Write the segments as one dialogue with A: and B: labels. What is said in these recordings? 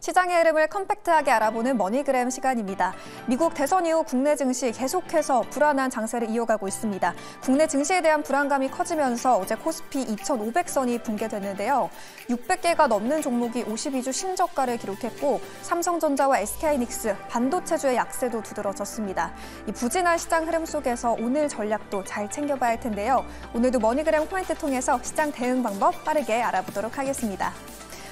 A: 시장의 흐름을 컴팩트하게 알아보는 머니그램 시간입니다. 미국 대선 이후 국내 증시 계속해서 불안한 장세를 이어가고 있습니다. 국내 증시에 대한 불안감이 커지면서 어제 코스피 2,500선이 붕괴됐는데요. 600개가 넘는 종목이 52주 신저가를 기록했고 삼성전자와 SK하이닉스, 반도체주의 약세도 두드러졌습니다. 이 부진한 시장 흐름 속에서 오늘 전략도 잘 챙겨봐야 할 텐데요. 오늘도 머니그램 코멘트 통해서 시장 대응 방법 빠르게 알아보도록 하겠습니다.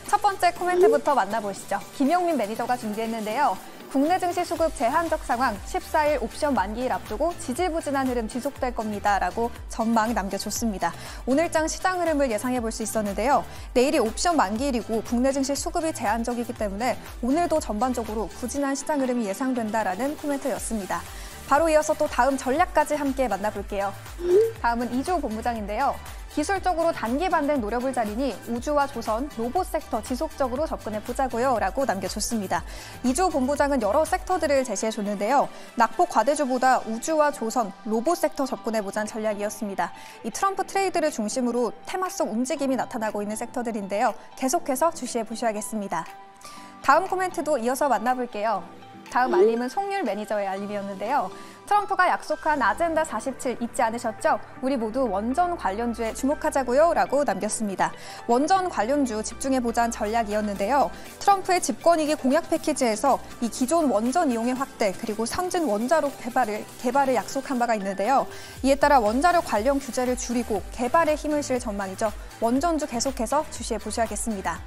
A: 첫 번째 코멘트부터 만나보시죠. 김영민 매니저가 준비했는데요. 국내 증시 수급 제한적 상황, 14일 옵션 만기일 앞두고 지지부진한 흐름 지속될 겁니다라고 전망 남겨줬습니다. 오늘장 시장 흐름을 예상해 볼 수 있었는데요. 내일이 옵션 만기일이고 국내 증시 수급이 제한적이기 때문에 오늘도 전반적으로 부진한 시장 흐름이 예상된다라는 코멘트였습니다. 바로 이어서 또 다음 전략까지 함께 만나볼게요. 다음은 이주호 본부장인데요. 기술적으로 단기 반등 노려볼 자리니 우주와 조선, 로봇 섹터 지속적으로 접근해보자고요 라고 남겨줬습니다. 이주호 본부장은 여러 섹터들을 제시해줬는데요. 낙폭 과대주보다 우주와 조선, 로봇 섹터 접근해보자는 전략이었습니다. 이 트럼프 트레이드를 중심으로 테마성 움직임이 나타나고 있는 섹터들인데요. 계속해서 주시해보셔야겠습니다. 다음 코멘트도 이어서 만나볼게요. 다음 알림은 송률 매니저의 알림이었는데요. 트럼프가 약속한 아젠다 47 잊지 않으셨죠? 우리 모두 원전 관련주에 주목하자고요 라고 남겼습니다. 원전 관련주 집중해보자는 전략이었는데요. 트럼프의 집권이기 공약 패키지에서 이 기존 원전 이용의 확대 그리고 선진 원자로 개발을 약속한 바가 있는데요. 이에 따라 원자력 관련 규제를 줄이고 개발에 힘을 실 전망이죠. 원전주 계속해서 주시해보셔야겠습니다.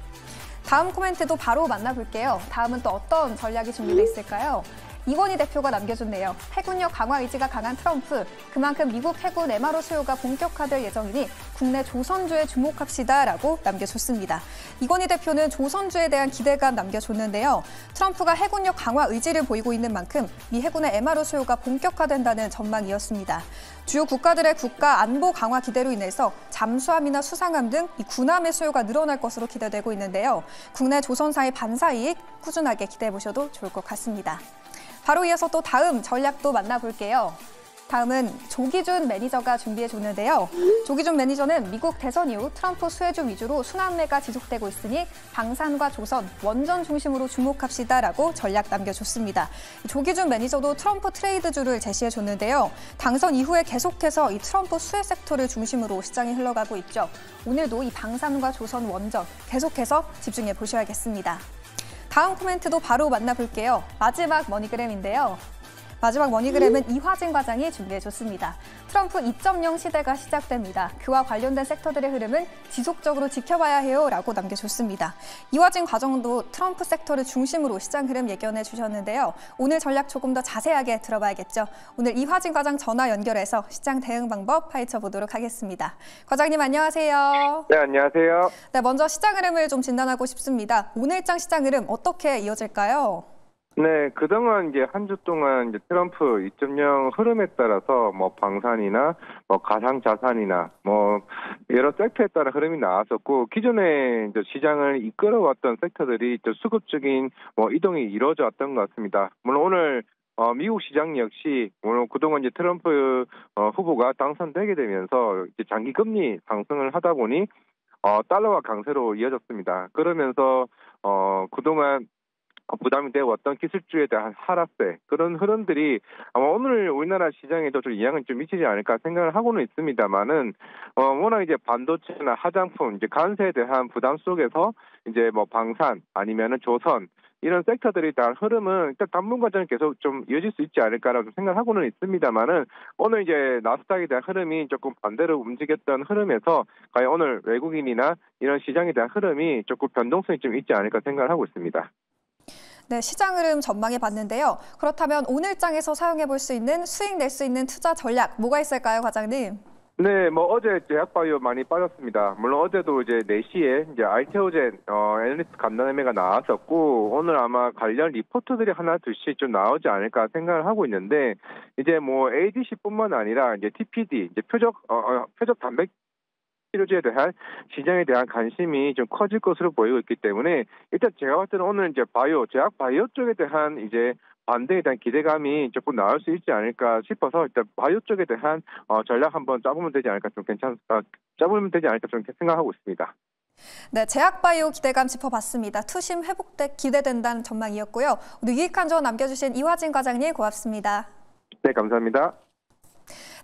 A: 다음 코멘트도 바로 만나볼게요. 다음은 또 어떤 전략이 준비되어 있을까요? 이건희 대표가 남겨줬네요. 해군력 강화 의지가 강한 트럼프, 그만큼 미국 해군 MRO 수요가 본격화될 예정이니 국내 조선주에 주목합시다라고 남겨줬습니다. 이건희 대표는 조선주에 대한 기대감 남겨줬는데요. 트럼프가 해군력 강화 의지를 보이고 있는 만큼 미 해군의 MRO 수요가 본격화된다는 전망이었습니다. 주요 국가들의 국가 안보 강화 기대로 인해서 잠수함이나 수상함 등 이 군함의 수요가 늘어날 것으로 기대되고 있는데요. 국내 조선사의 반사이익 꾸준하게 기대해보셔도 좋을 것 같습니다. 바로 이어서 또 다음 전략도 만나볼게요. 다음은 조기준 매니저가 준비해줬는데요. 조기준 매니저는 미국 대선 이후 트럼프 수혜주 위주로 순환매가 지속되고 있으니 방산과 조선, 원전 중심으로 주목합시다라고 전략 남겨줬습니다. 조기준 매니저도 트럼프 트레이드주를 제시해줬는데요. 당선 이후에 계속해서 이 트럼프 수혜 섹터를 중심으로 시장이 흘러가고 있죠. 오늘도 이 방산과 조선, 원전 계속해서 집중해 보셔야겠습니다. 다음 코멘트도 바로 만나볼게요. 마지막 머니그램인데요. 마지막 머니그램은 이화진 과장이 준비해줬습니다. 트럼프 2.0 시대가 시작됩니다. 그와 관련된 섹터들의 흐름은 지속적으로 지켜봐야 해요 라고 남겨줬습니다. 이화진 과장도 트럼프 섹터를 중심으로 시장 흐름 예견해 주셨는데요. 오늘 전략 조금 더 자세하게 들어봐야겠죠. 오늘 이화진 과장 전화 연결해서 시장 대응 방법 파헤쳐 보도록 하겠습니다. 과장님 안녕하세요.
B: 네, 안녕하세요.
A: 네, 먼저 시장 흐름을 좀 진단하고 싶습니다. 오늘장 시장 흐름 어떻게 이어질까요?
B: 네, 그동안 이제 한 주 동안 이제 트럼프 2.0 흐름에 따라서 뭐 방산이나 뭐 가상 자산이나 뭐 여러 섹터에 따라 흐름이 나왔었고 기존에 이제 시장을 이끌어왔던 섹터들이 또 수급적인 뭐 이동이 이루어져 왔던 것 같습니다. 물론 오늘 미국 시장 역시 오늘 그동안 이제 트럼프 후보가 당선되게 되면서 이제 장기 금리 상승을 하다 보니 달러화 강세로 이어졌습니다. 그러면서 그동안 부담이 되어 왔던 기술주에 대한 하락세 그런 흐름들이 아마 오늘 우리나라 시장에도 좀 영향을 좀 미치지 않을까 생각을 하고는 있습니다만은 워낙 이제 반도체나 화장품 이제 관세에 대한 부담 속에서 이제 뭐 방산 아니면은 조선 이런 섹터들에 대한 흐름은 일단 당분간은 계속 좀 이어질 수 있지 않을까라고 생각하고는 있습니다만은 오늘 이제 나스닥에 대한 흐름이 조금 반대로 움직였던 흐름에서 과연 오늘 외국인이나 이런 시장에 대한 흐름이 조금 변동성이 좀 있지 않을까 생각을 하고 있습니다.
A: 네, 시장 흐름 전망해 봤는데요. 그렇다면 오늘장에서 사용해 볼 수 있는 수익 낼 수 있는 투자 전략 뭐가 있을까요, 과장님?
B: 네, 뭐 어제 제약바이오 많이 빠졌습니다. 물론 어제도 이제 4시에 이제 알테오젠 애널리스트 간담회가 나왔었고 오늘 아마 관련 리포트들이 하나 둘씩 좀 나오지 않을까 생각을 하고 있는데 이제 뭐 ADC뿐만 아니라 이제 TPD 이제 표적 단백 치료제에 대한 시장에 대한 관심이 좀 커질 것으로 보이고 있기 때문에 일단 제가 봤을 때는 오늘 이제 제약 바이오 쪽에 대한 이제 반대에 대한 기대감이 조금 나올 수 있지 않을까 싶어서 일단 바이오 쪽에 대한 전략 한번 짜보면 되지 않을까 좀 생각하고 있습니다.
A: 네, 제약바이오 기대감 짚어봤습니다. 투심 회복 기대된다는 전망이었고요. 오늘 유익한 조언 남겨주신 이화진 과장님 고맙습니다.
B: 네, 감사합니다.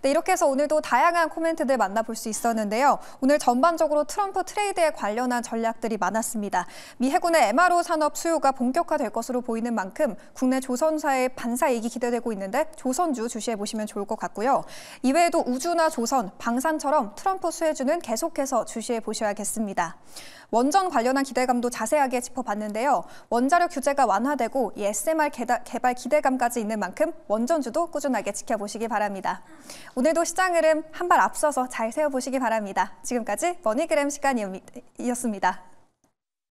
A: 네, 이렇게 해서 오늘도 다양한 코멘트들 만나볼 수 있었는데요. 오늘 전반적으로 트럼프 트레이드에 관련한 전략들이 많았습니다. 미 해군의 MRO 산업 수요가 본격화될 것으로 보이는 만큼 국내 조선사의 반사이익이 기대되고 있는데 조선주 주시해보시면 좋을 것 같고요. 이외에도 우주나 조선, 방산처럼 트럼프 수혜주는 계속해서 주시해보셔야겠습니다. 원전 관련한 기대감도 자세하게 짚어봤는데요. 원자력 규제가 완화되고 이 SMR 개발 기대감까지 있는 만큼 원전주도 꾸준하게 지켜보시기 바랍니다. 오늘도 시장 흐름 한 발 앞서서 잘 세워보시기 바랍니다. 지금까지 머니그램 시간이었습니다.